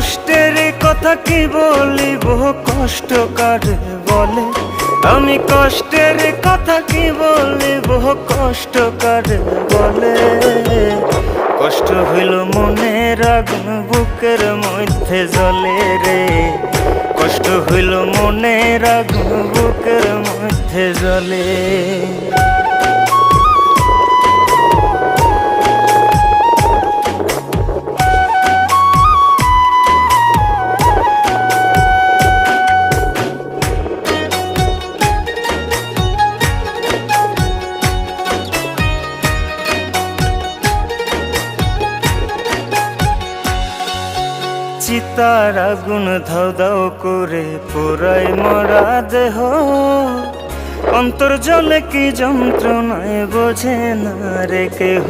কষ্টের কথা কি বলিব, কষ্ট কারে বলে। আমি কষ্টের কথা কি বলিব, কষ্ট কারে বলে। কষ্ট হইল মনের আগুন বুকের মধ্যে জ্বলে রে। কষ্ট হইল মনের আগুন বুকের মধ্যে জ্বলে। চিতার আগুন ধাও ধাও করে পোড়ায় মরা দেহ। অন্তর জলে কি যন্ত্রণায় বোঝে না রে কেহ।